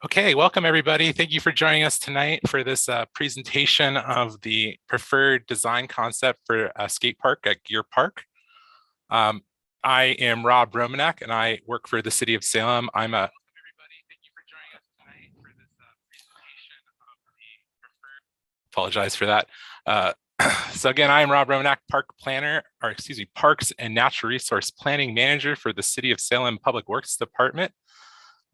Okay, welcome everybody. Thank you for joining us tonight for this presentation of the preferred design concept for a skate park at Geer Park. I am Rob Romanek and I work for the City of Salem. Apologize for that. So again, I am Rob Romanek, Parks and Natural Resource Planning Manager for the City of Salem Public Works Department.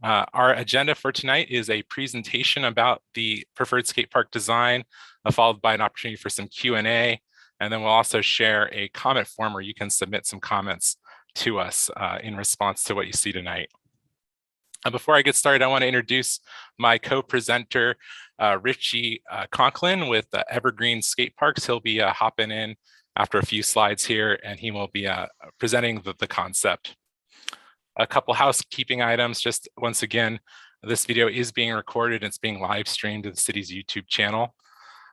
Our agenda for tonight is a presentation about the preferred skate park design, followed by an opportunity for some Q&A, and then we'll also share a comment form where you can submit some comments to us in response to what you see tonight. Before I get started, I want to introduce my co-presenter, Richie Conklin with Evergreen Skate Parks. He'll be hopping in after a few slides here, and he will be presenting the concept. A couple housekeeping items. Just once again, this video is being recorded and it's being live streamed to the city's YouTube channel.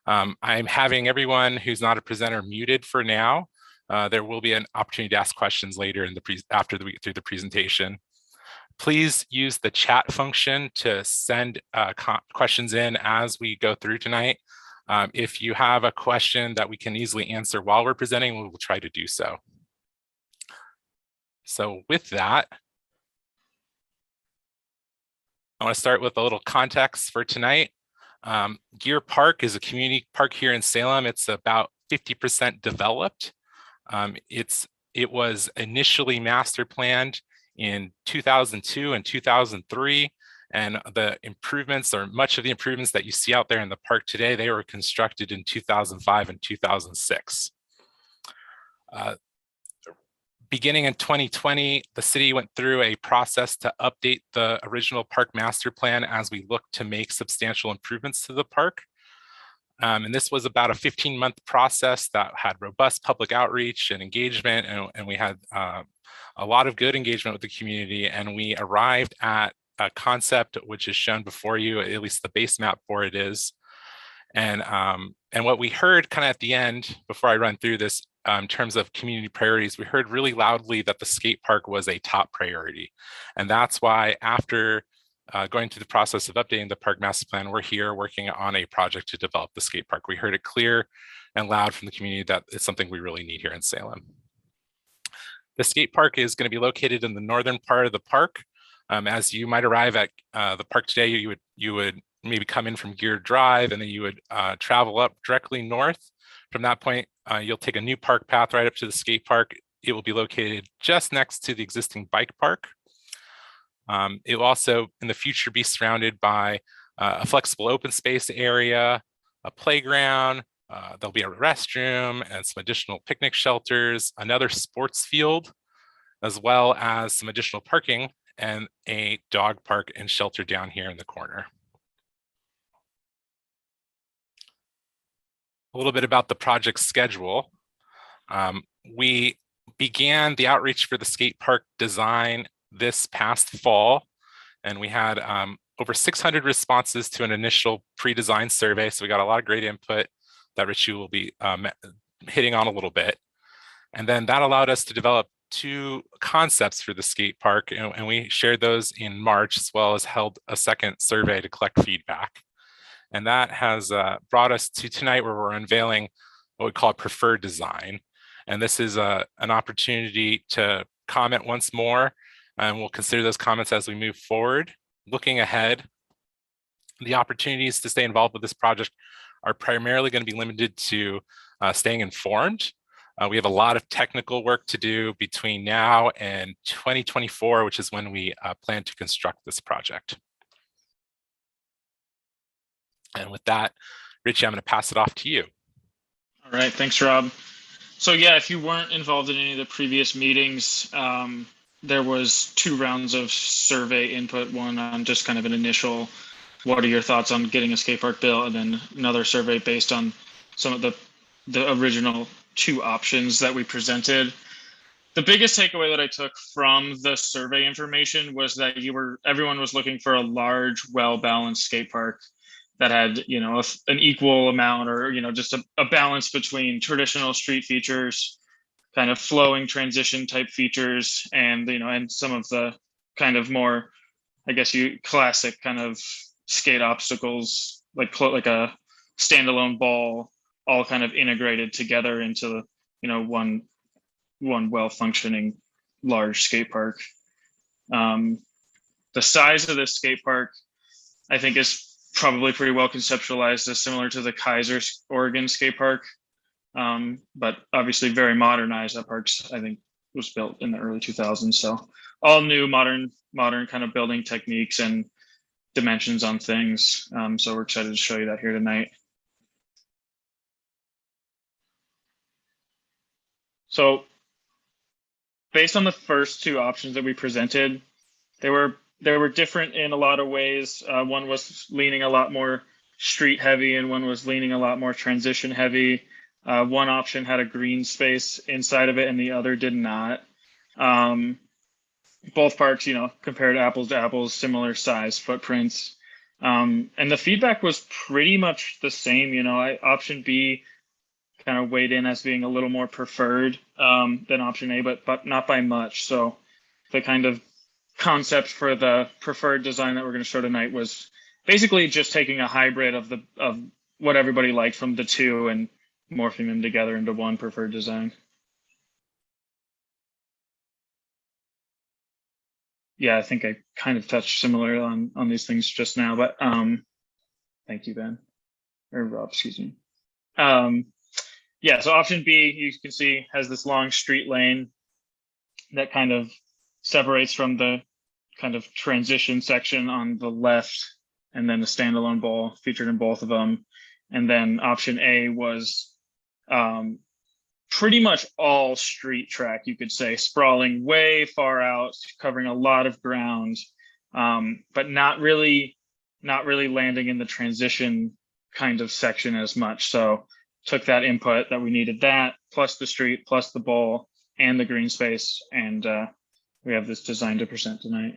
I'm having everyone who's not a presenter muted for now. There will be an opportunity to ask questions later in through the presentation. Please use the chat function to send questions in as we go through tonight. If you have a question that we can easily answer while we're presenting, we will try to do so. So with that, I want to start with a little context for tonight. Geer Park is a community park here in Salem. It's about 50% developed. It was initially master planned in 2002 and 2003, and the improvements, or much of the improvements that you see out there in the park today, they were constructed in 2005 and 2006. Beginning in 2020, the city went through a process to update the original park master plan as we looked to make substantial improvements to the park. And this was about a 15-month process that had robust public outreach and engagement, and we had a lot of good engagement with the community, and we arrived at a concept which is shown before you, at least the base map for it is. And what we heard kind of at the end, before I run through this, in terms of community priorities, we heard really loudly that the skate park was a top priority. And that's why after going through the process of updating the park master plan, we're here working on a project to develop the skate park. We heard it clear and loud from the community that it's something we really need here in Salem. The skate park is going to be located in the northern part of the park. As you might arrive at the park today, you would maybe come in from Geer Drive, and then you would travel up directly north. From that point, you'll take a new park path right up to the skate park. It will be located just next to the existing bike park. It will also, in the future, be surrounded by a flexible open space area, a playground, there'll be a restroom and some additional picnic shelters, another sports field, as well as some additional parking and a dog park and shelter down here in the corner. A little bit about the project schedule. We began the outreach for the skate park design this past fall, and we had over 600 responses to an initial pre-design survey. So we got a lot of great input that Richie will be hitting on a little bit. And then that allowed us to develop two concepts for the skate park, and we shared those in March, as well as held a second survey to collect feedback. And that has brought us to tonight, where we're unveiling what we call a preferred design. And this is an opportunity to comment once more, and we'll consider those comments as we move forward. Looking ahead, the opportunities to stay involved with this project are primarily going to be limited to staying informed. We have a lot of technical work to do between now and 2024, which is when we plan to construct this project. And with that, Richie, I'm going to pass it off to you. All right, thanks, Rob. So yeah, if you weren't involved in any of the previous meetings, there was 2 rounds of survey input, one on just kind of an initial, what are your thoughts on getting a skate park built, and then another survey based on some of the original 2 options that we presented. The biggest takeaway that I took from the survey information was that everyone was looking for a large, well-balanced skate park that had, an equal amount, or, just a balance between traditional street features, kind of flowing transition type features, and, and some of the kind of more I guess classic kind of skate obstacles, like a standalone ball, all kind of integrated together into, one well-functioning large skate park. The size of this skate park, I think, is probably pretty well conceptualized as similar to the Kaiser, Oregon skate park, but obviously very modernized. That park, I think, was built in the early 2000s. So all new, modern kind of building techniques and dimensions on things. So we're excited to show you that here tonight. So based on the first two options that we presented, they were different in a lot of ways. One was leaning a lot more street heavy and one was leaning a lot more transition heavy. One option had a green space inside of it and the other did not. Both parks, compared apples to apples, similar size footprints. And the feedback was pretty much the same. Option B kind of weighed in as being a little more preferred than option A, but not by much. So the kind of concept for the preferred design that we're going to show tonight was basically just taking a hybrid of what everybody liked from the two and morphing them together into one preferred design. Yeah, I think I kind of touched similar on these things just now, but thank you, Ben, or Rob, excuse me. Yeah, so option B, you can see, has this long street lane that kind of separates from the kind of transition section on the left, and then the standalone bowl featured in both of them. And then option A was pretty much all street track, you could say, sprawling way far out, covering a lot of ground, but not really landing in the transition kind of section as much. So took that input that we needed, that plus the street, plus the bowl and the green space, and we have this design to present tonight.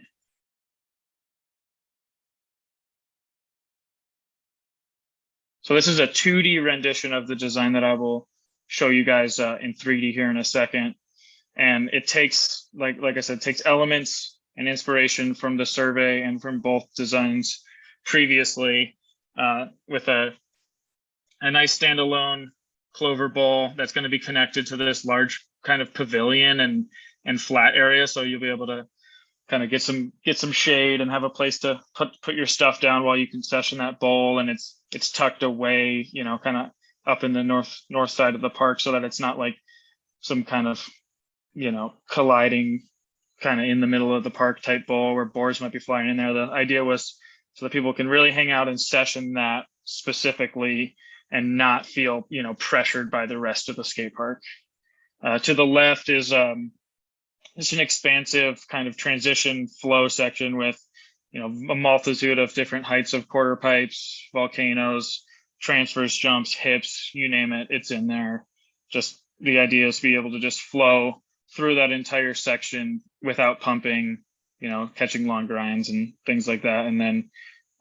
So this is a 2D rendition of the design that I will show you guys in 3D here in a second. And it takes, like I said, takes elements and inspiration from the survey and from both designs previously, with a nice standalone clover bowl that's going to be connected to this large kind of pavilion and flat area. So you'll be able to kind of get some shade and have a place to put your stuff down while you can session that bowl. And it's tucked away, kind of up in the north side of the park, so that it's not like some kind of, colliding kind of in the middle of the park type bowl where boards might be flying in there. The idea was so that people can really hang out and session that specifically and not feel, pressured by the rest of the skate park. To the left is it's an expansive kind of transition flow section with, a multitude of different heights of quarter pipes, volcanoes, transfers, jumps, hips, you name it, it's in there. Just the idea is to be able to just flow through that entire section without pumping, catching long grinds and things like that. And then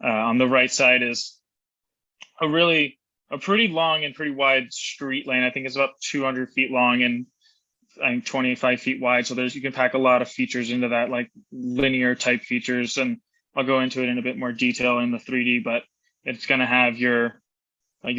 on the right side is a pretty long and pretty wide street lane. I think it's about 200 feet long and I think 25 feet wide. So you can pack a lot of features into that, like linear type features. And I'll go into it in a bit more detail in the 3D, but it's going to have your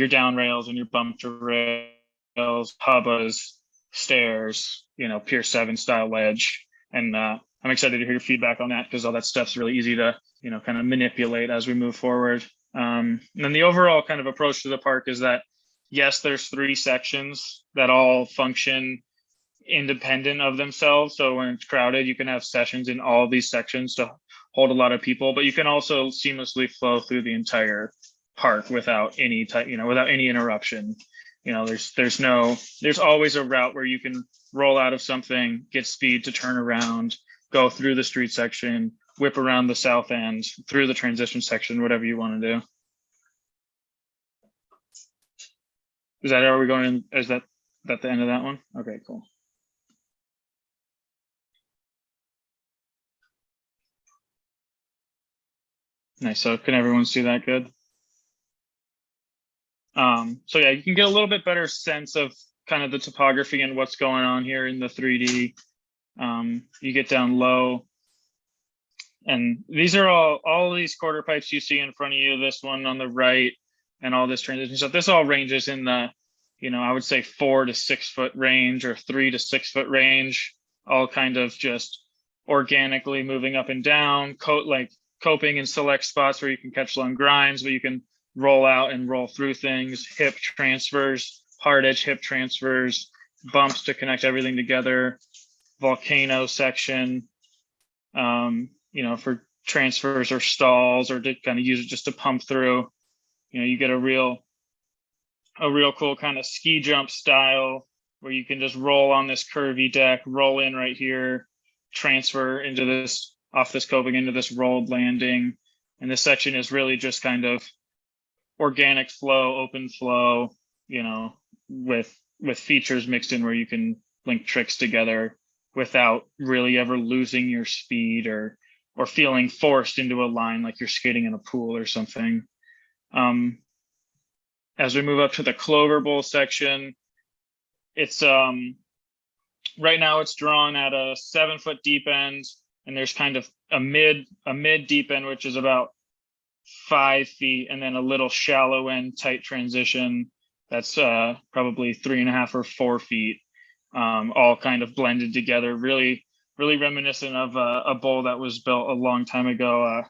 down rails and your bump to rails, hubbas, stairs, Pier 7 style ledge. And I'm excited to hear your feedback on that, because all that stuff's really easy to, kind of manipulate as we move forward. And then the overall kind of approach to the park is that, yes, there's 3 sections that all function independent of themselves. So when it's crowded, you can have sessions in all these sections to hold a lot of people, but you can also seamlessly flow through the entire park without any type, without any interruption. There's always a route where you can roll out of something, get speed to turn around, go through the street section, whip around the south end, through the transition section, whatever you want to do. Are we going, is that the end of that one? Okay, cool. Nice. So can everyone see that good? So yeah, you can get a little bit better sense of kind of the topography and what's going on here in the 3D. You get down low, And these are all these quarter pipes you see in front of you, this one on the right, and all this transition stuff. This all ranges in the, I would say 4 to 6 foot range or 3 to 6 foot range, all kind of just organically moving up and down, coping in select spots where you can catch long grinds, but you can roll out and roll through things, hip transfers, hard edge hip transfers, bumps to connect everything together, volcano section, for transfers or stalls, or to kind of use it just to pump through. You get a real cool kind of ski jump style where you can just roll on this curvy deck, roll in right here, transfer into this, off this coping into this rolled landing. And this section is really just kind of organic flow, open flow, with features mixed in where you can link tricks together without really ever losing your speed or feeling forced into a line like you're skating in a pool or something. As we move up to the Clover Bowl section, it's right now it's drawn at a 7 foot deep end, and there's kind of a mid deep end, which is about 5 feet, and then a little shallow end tight transition that's probably 3.5 or 4 feet, all kind of blended together. Really reminiscent of a bowl that was built a long time ago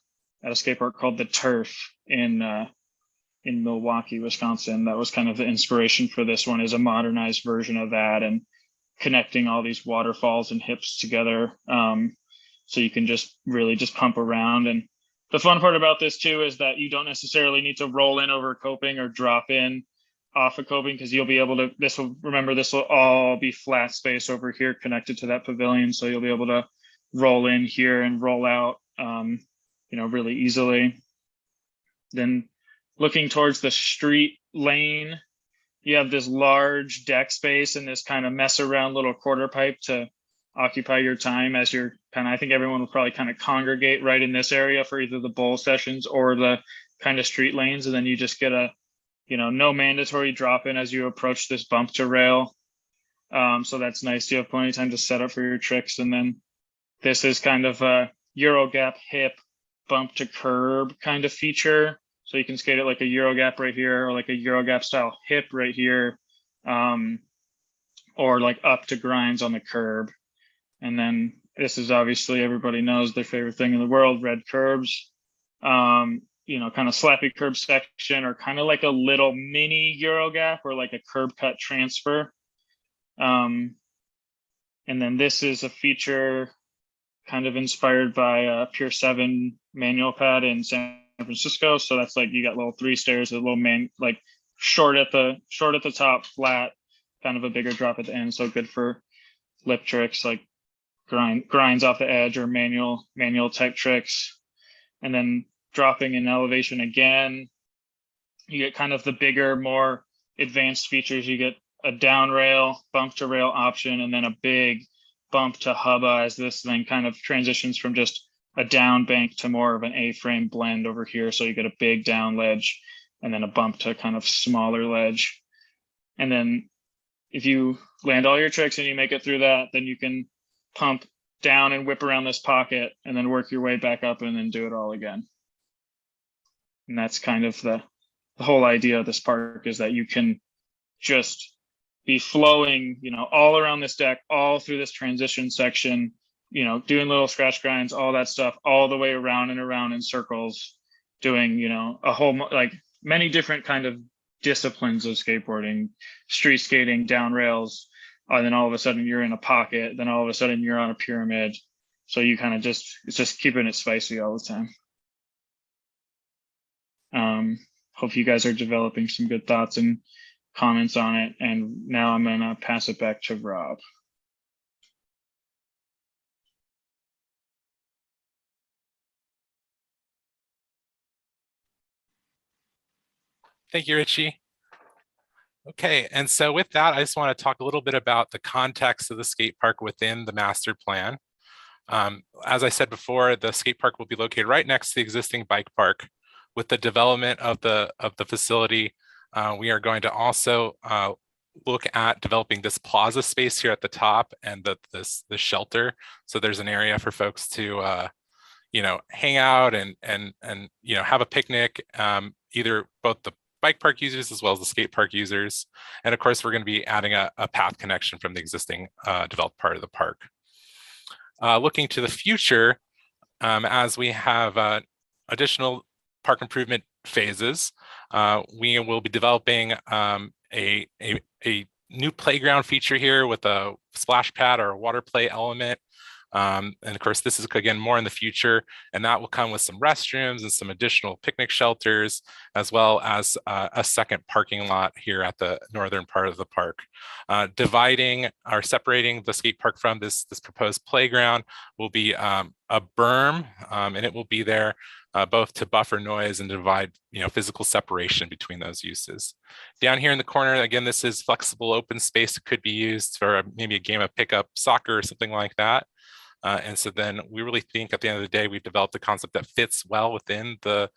at a skate park called the Turf in Milwaukee, Wisconsin. That was kind of the inspiration for this one, is a modernized version of that, and connecting all these waterfalls and hips together, so you can just really just pump around. And the fun part about this too is that you don't necessarily need to roll in over coping or drop in off of coping, because you'll be able to, this will all be flat space over here connected to that pavilion, so you'll be able to roll in here and roll out really easily. Then looking towards the street lane, you have this large deck space and this kind of mess around little quarter pipe to occupy your time as you're I think everyone will probably kind of congregate right in this area for either the bowl sessions or the kind of street lanes. And then you just get a, no mandatory drop in as you approach this bump to rail. So that's nice. You have plenty of time to set up for your tricks. And then this is kind of a Euro gap hip bump to curb kind of feature. So you can skate it like a Euro gap right here, or like a Euro gap style hip right here, or like up to grinds on the curb. And then this is obviously, everybody knows their favorite thing in the world, red curbs, kind of slappy curb section, or kind of like a little mini Euro gap or like a curb cut transfer. And then this is a feature kind of inspired by Pier 7 manual pad in San Francisco. So that's like, you got little 3 stairs, a little like short at the top, flat, kind of a bigger drop at the end. So good for lip tricks like grinds off the edge or manual type tricks. And then dropping in elevation again, you get kind of the bigger, more advanced features. You get a down rail, bump to rail option, and then a big bump to hubba as this thing kind of transitions from just a down bank to more of an A-frame blend over here. So you get a big down ledge and then a bump to kind of smaller ledge. And then if you land all your tricks and you make it through that, then you can pump down and whip around this pocket and then work your way back up and then do it all again. And that's kind of the whole idea of this park, is that you can just be flowing, all around this deck, all through this transition section, doing little scratch grinds, all that stuff, all the way around and around in circles, doing, a whole, like many different kind of disciplines of skateboarding, street skating, down rails, and then all of a sudden you're in a pocket, then all of a sudden you're on a pyramid. So you kind of it's just keeping it spicy all the time. Hope you guys are developing some good thoughts and comments on it. And now I'm going to pass it back to Rob. Thank you, Richie. Okay, and so with that, I just want to talk a little bit about the context of the skate park within the master plan. As I said before, the skate park will be located right next to the existing bike park. With the development of the facility, we are going to also look at developing this plaza space here at the top and the shelter. So there's an area for folks to hang out and have a picnic, either both the bike park users as well as the skate park users. And of course, we're going to be adding a path connection from the existing developed part of the park. Looking to the future, as we have additional park improvement phases, we will be developing a new playground feature here with a splash pad or a water play element. And of course, this is again more in the future, and that will come with some restrooms and some additional picnic shelters, as well as a second parking lot here at the northern part of the park. Dividing or separating the skate park from this proposed playground will be a berm, and it will be there both to buffer noise and divide physical separation between those uses. Down here in the corner, again, this is flexible open space. It could be used for maybe a game of pickup soccer or something like that. And so then we really think at the end of the day, we've developed a concept that fits well within the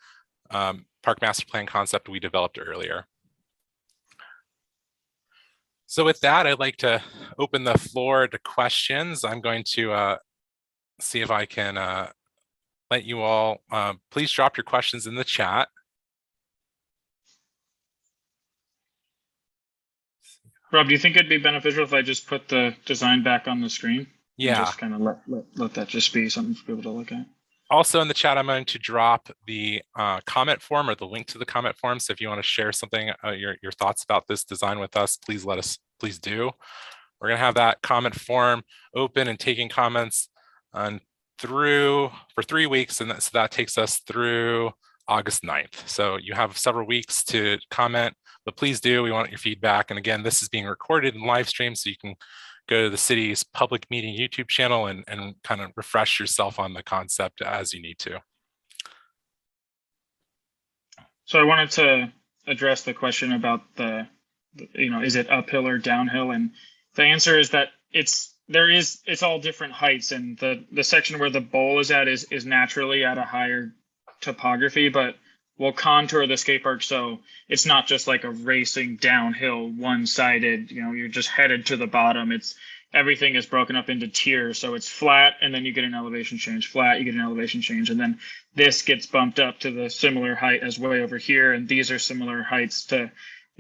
park master plan concept we developed earlier. So with that, I'd like to open the floor to questions. I'm going to see if I can let you all, please drop your questions in the chat. Rob, do you think it'd be beneficial if I just put the design back on the screen? Yeah. And just kind of let that just be something for people to look at. Also in the chat, I'm going to drop the comment form or the link to the comment form. So if you want to share something, your thoughts about this design with us, please do. We're going to have that comment form open and taking comments for 3 weeks. And so that takes us through August 9th. So you have several weeks to comment, but please do. We want your feedback. And again, this is being recorded and live streamed, so you can go to the city's public meeting YouTube channel and kind of refresh yourself on the concept as you need to. So I wanted to address the question about is it uphill or downhill? And the answer is that it's all different heights, and the section where the bowl is at is naturally at a higher topography, but we'll contour the skate park so it's not just like a racing downhill one-sided, you're just headed to the bottom. Everything is broken up into tiers, so it's flat and then you get an elevation change, flat, you get an elevation change, and then this gets bumped up to the similar height as way over here, and these are similar heights to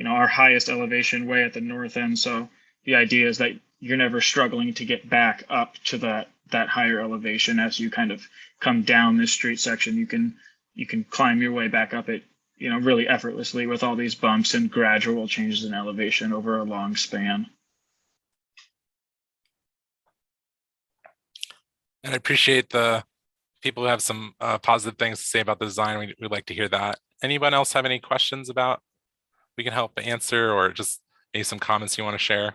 our highest elevation way at the north end. So the idea is that you're never struggling to get back up to that higher elevation. As you kind of come down this street section, you can climb your way back up it, really effortlessly with all these bumps and gradual changes in elevation over a long span. And I appreciate the people who have some positive things to say about the design. We'd like to hear that. Anyone else have any questions about we can help answer, or just maybe some comments you want to share?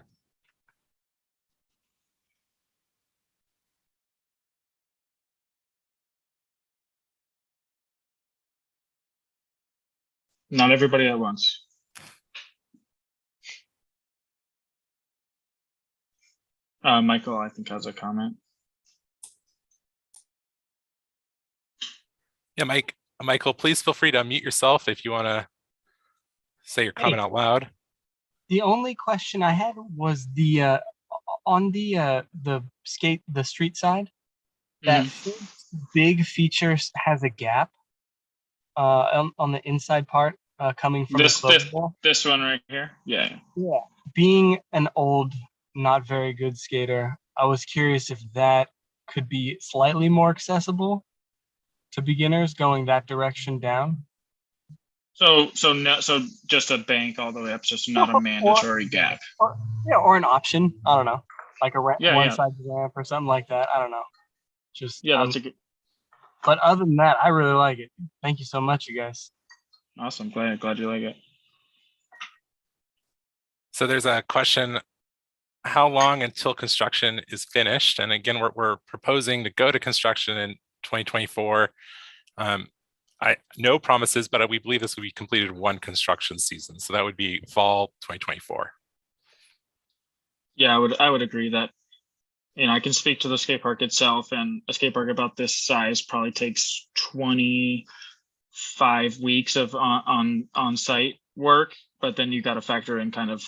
Not everybody at once. Michael, I think, has a comment. Yeah, Michael, please feel free to unmute yourself if you want to say your comment out loud. The only question I had was on the street side, that big feature has a gap on the inside part coming from this one right here. Yeah. Being an old, not very good skater, I was curious if that could be slightly more accessible to beginners going that direction down. So just a bank all the way up, just not a mandatory gap. Or an option. I don't know, like a one-side ramp or something like that. I don't know. That's a good. But other than that, I really like it. Thank you so much, you guys. Awesome. Glad you like it. So there's a question: how long until construction is finished? And again, we're proposing to go to construction in 2024. No promises, but we believe this will be completed one construction season. So that would be fall 2024. Yeah, I would agree that, I can speak to the skate park itself, and a skate park about this size probably takes 25 weeks of on-site work, but then you got to factor in kind of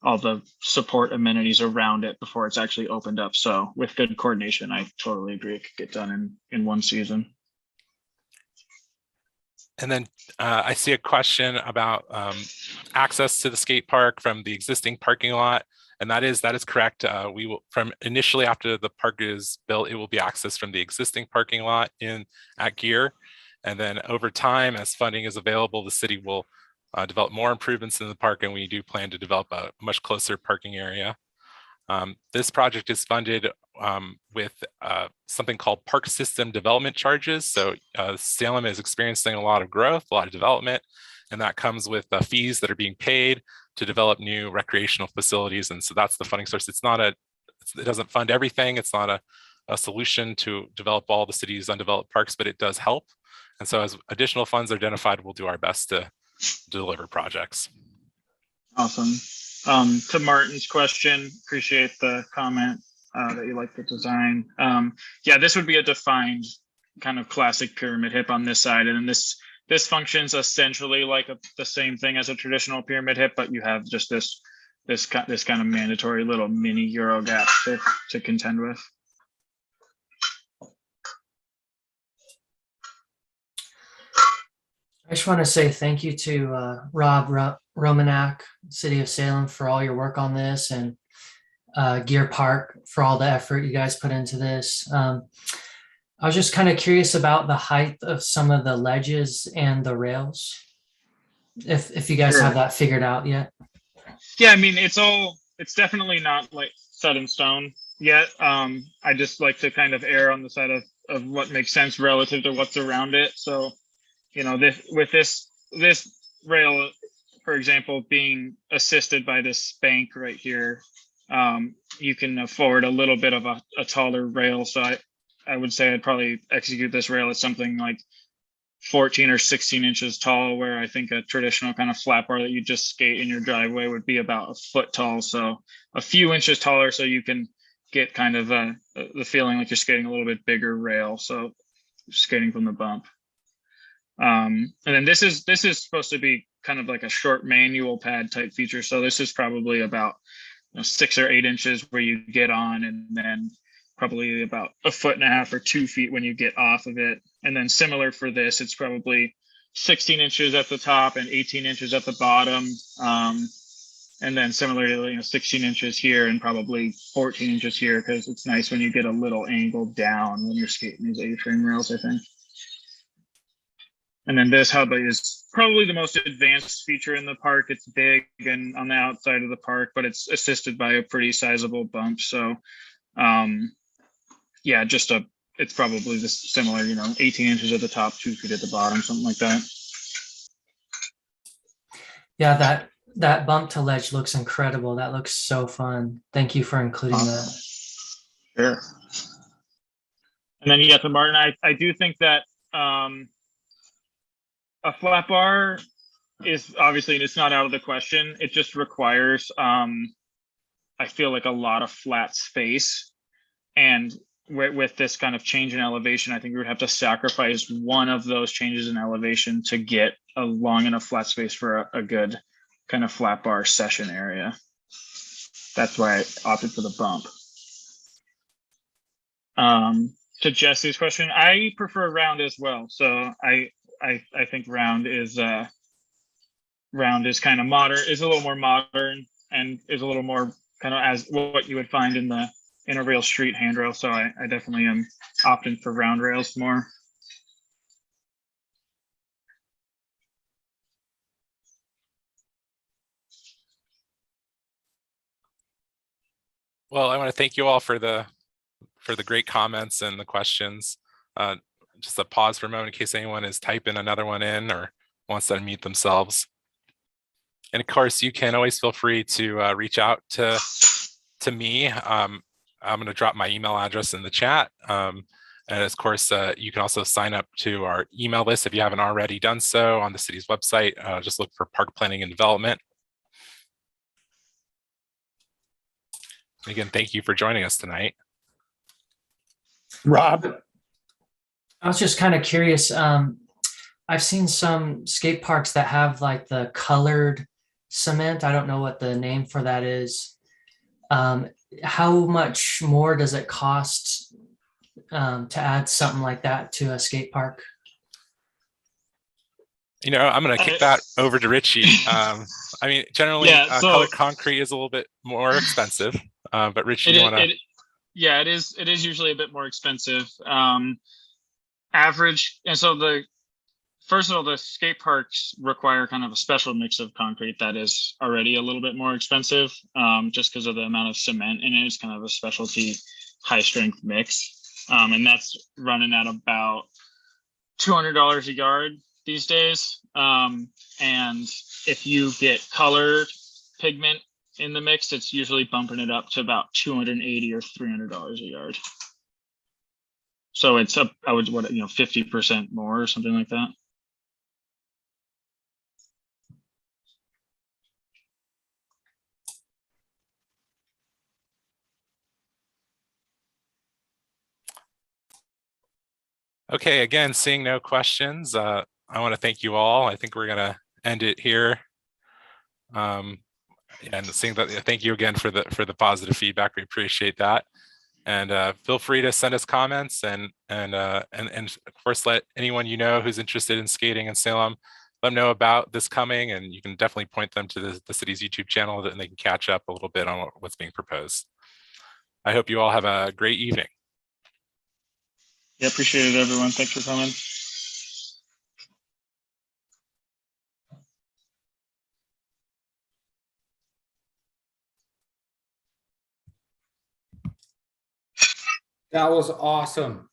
all the support amenities around it before it's actually opened up. So with good coordination, I totally agree it could get done in one season. And then I see a question about access to the skate park from the existing parking lot. And that is correct. We will, from initially after the park is built, it will be accessed from the existing parking lot at Geer. And then over time, as funding is available, the city will develop more improvements in the park, and we do plan to develop a much closer parking area. This project is funded with something called park system development charges. So Salem is experiencing a lot of growth, a lot of development, and that comes with fees that are being paid to develop new recreational facilities. And so that's the funding source. It doesn't fund everything. It's not a solution to develop all the city's undeveloped parks, but it does help. And so as additional funds are identified, we'll do our best to deliver projects. Awesome. To Martin's question, appreciate the comment that you like the design. Yeah, this would be a defined kind of classic pyramid hip on this side, and then this functions essentially like the same thing as a traditional pyramid hip, but you have just this kind of mandatory little mini Euro gap to contend with. I just want to say thank you to Rob Romanak, City of Salem, for all your work on this, and Geer Park for all the effort you guys put into this. I was just kind of curious about the height of some of the ledges and the rails, if you guys have that figured out yet. Yeah, I mean, it's definitely not like set in stone yet. I just like to kind of err on the side of what makes sense relative to what's around it. So, you know, this rail, for example, being assisted by this spank right here, you can afford a little bit of a taller rail. So I would say I'd probably execute this rail at something like 14 or 16 inches tall, where I think a traditional kind of flat bar that you just skate in your driveway would be about a foot tall. So a few inches taller, so you can get kind of the feeling like you're skating a little bit bigger rail. So skating from the bump. And then this is supposed to be kind of like a short manual pad type feature. So this is probably about 6 or 8 inches where you get on, and then probably about 1.5 feet or 2 feet when you get off of it. And then similar for this, it's probably 16 inches at the top and 18 inches at the bottom. And then similarly, 16 inches here and probably 14 inches here, because it's nice when you get a little angle down when you're skating these A-frame rails, I think. And then this hub is probably the most advanced feature in the park. It's big and on the outside of the park, but it's assisted by a pretty sizable bump. So yeah, it's probably this similar, 18 inches at the top, 2 feet at the bottom, something like that. Yeah, that bump to ledge looks incredible. That looks so fun. Thank you for including that. Sure. And then to Martin, I do think that a flat bar is obviously, it's not out of the question. It just requires, I feel like, a lot of flat space. And with this kind of change in elevation, I think we would have to sacrifice one of those changes in elevation to get a long enough flat space for a good kind of flat bar session area. That's why I opted for the bump. To Jesse's question, I prefer round as well. So I think round is kind of modern, is a little more modern, and is a little more kind of as what you would find in a real street handrail. So I definitely am opting for round rails more. Well, I want to thank you all for the great comments and the questions. Just a pause for a moment in case anyone is typing another one in or wants to unmute themselves. And of course, you can always feel free to reach out to me. I'm going to drop my email address in the chat. And of course, you can also sign up to our email list if you haven't already done so on the city's website. Just look for Park Planning and Development. Again, thank you for joining us tonight. Rob? I was just kind of curious. I've seen some skate parks that have like the colored cement. I don't know what the name for that is. How much more does it cost to add something like that to a skate park? I'm going to kick that over to Richie. I mean, generally, Yeah, so colored concrete is a little bit more expensive, but Richie, you want to? Yeah, it is usually a bit more expensive. Average, and so first of all, the skate parks require kind of a special mix of concrete that is already a little bit more expensive, just because of the amount of cement in it. It's kind of a specialty high strength mix, and that's running at about $200 a yard these days. And if you get colored pigment in the mix, it's usually bumping it up to about $280 or $300 a yard. So it's up, 50% more or something like that. Okay, again, seeing no questions, I want to thank you all. I think we're going to end it here. And seeing that, thank you again for the positive feedback. We appreciate that. And feel free to send us comments and of course, let anyone who's interested in skating in Salem, let them know about this coming, and you can definitely point them to the city's YouTube channel, and they can catch up a little bit on what's being proposed. I hope you all have a great evening. Yeah, appreciate it, everyone. Thanks for coming. That was awesome.